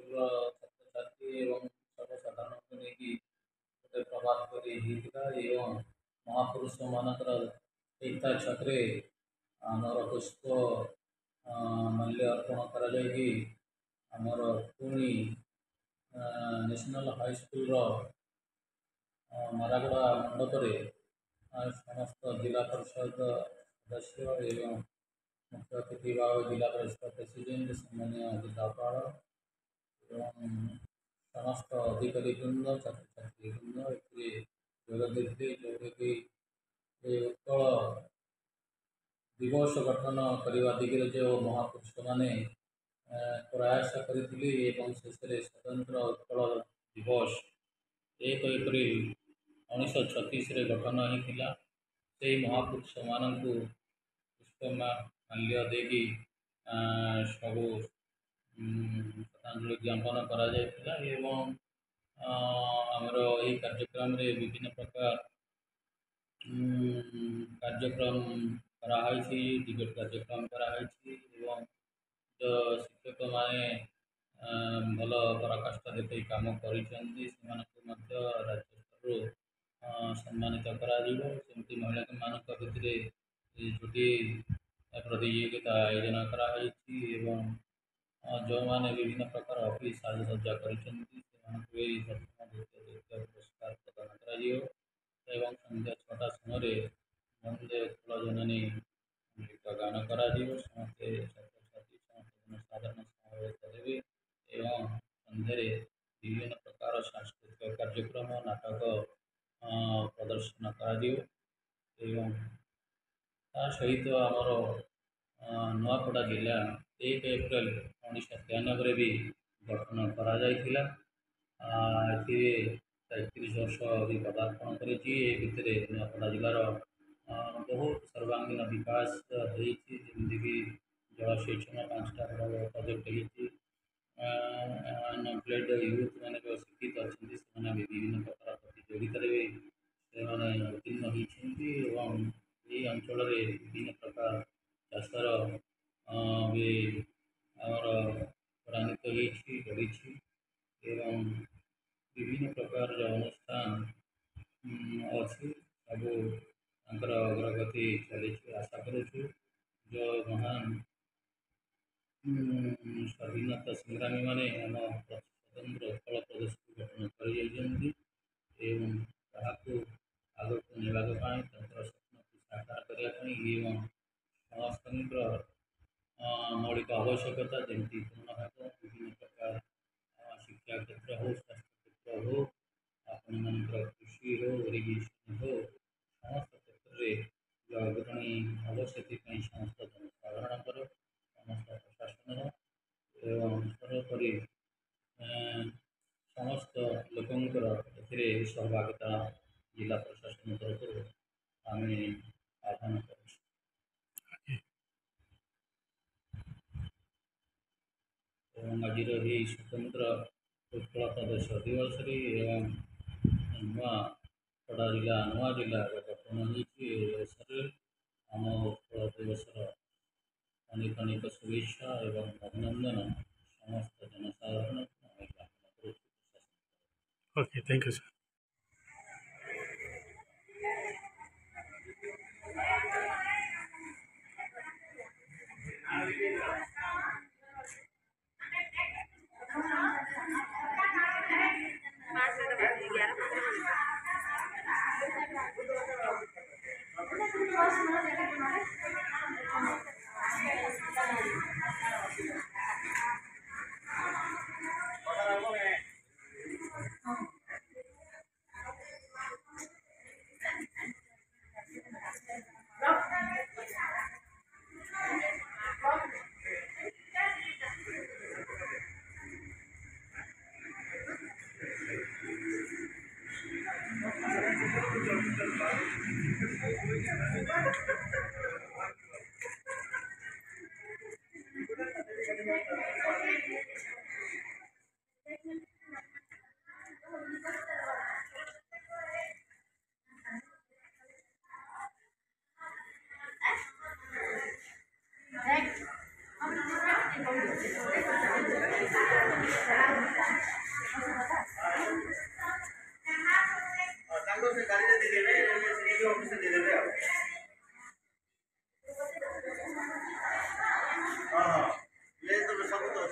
छात्र छात्री एवं सर्वसाधारण को लेकिन गोटे प्रभात फेरी होता एवं महापुरुष मानकर एकता छत्रे आमर पुष्प माल्य अर्पण कर पुणी नेशनल हाईस्कल मारागड़ा मंडप समस्त जिला परिषद सदस्य एवं मुख्य अतिथि भाव जिला परिषद प्रेसिडेंट सम्मान्य जिलापाल एवं समस्त अधिकारी वृंद छात्र छात्री वृंद जोग देते जोकि उत्कल दिवस गठन करने दिगरे जो महापुरुष मैंने प्रयास करते शेष स्वतंत्र उत्कल दिवस 1 एप्रिल 1936 गठन होता से महापुरुष मानक पुष्पमाल्य देकी सब श्रद्धांजलि ज्ञापन आमर यही कार्यक्रम विभिन्न प्रकार कार्यक्रम कराई डिबेट कार्यक्रम कराई जो शिक्षक मैंने भल पराकाष्ठा देखते कम कर राज्य स्तर सम्मानित करमती महिला मान भितर झुटी प्रतियोगिता आयोजन कराई जो मैंने विभिन्न प्रकार ऑफिस साजसज्जा कर पुरस्कार प्रदान कर संध्या 6टा समय वंदे उत्कल जननी गीत गान कर समस्ते छात्र छात्री समस्त जनसाधारण समवेत देवे संध्या विभिन्न प्रकार सांस्कृतिक कार्यक्रम नाटक प्रदर्शन कर सहित आमर नुआपड़ा जिला 1 एप्रिल 1993 भी गठन कर 33 वर्ष भी पदार्पण कर नुआपड़ा जिलार बहुत सर्वांगीन विकास होमतीक जलसेचन 5टा प्रोजेक्ट अनएम्प्लॉयड यूथ मैंने जो शिक्षित अच्छा विभिन्न प्रकार प्रतियोगिता उत्तीर्ण होती अंचल विभिन्न प्रकार चाषर भी आमर त्वरान्वित बढ़ी विभिन्न प्रकार अनुष्ठान अच्छी सब अग्रगति चली आशा करुचु जो महान स्वाधीनता संग्रामी मैंने आम स्वतंत्र उत्कल प्रदेश को गठन कर आग को नेवाई स्वप्न को साकार करने समस्त मौलिक आवश्यकता जमी पूर्ण हो विभिन्न प्रकार शिक्षा क्षेत्र हो स्वास्थ्य क्षेत्र हो आपण मान कृषि हो इरिगेशन हो समस्त क्षेत्र में जो अग्रणी हम से समस्त जनसाधारण समस्त प्रशासन एवं सर्वोपरि समस्त लोकंर सहभागिता जिला प्रशासन तरफ आम आह्वान कर आज स्वतंत्र उत्कल प्रदेश दिवस नुआपड़ा जिला नुआ जिला गठन होवसर आम उत्कल दिवस अनेक अनेक शुभेच्छा एवं अभिनंदन समस्त जनसाधारण okay thank you sir Next. हाँ ये तो सब तो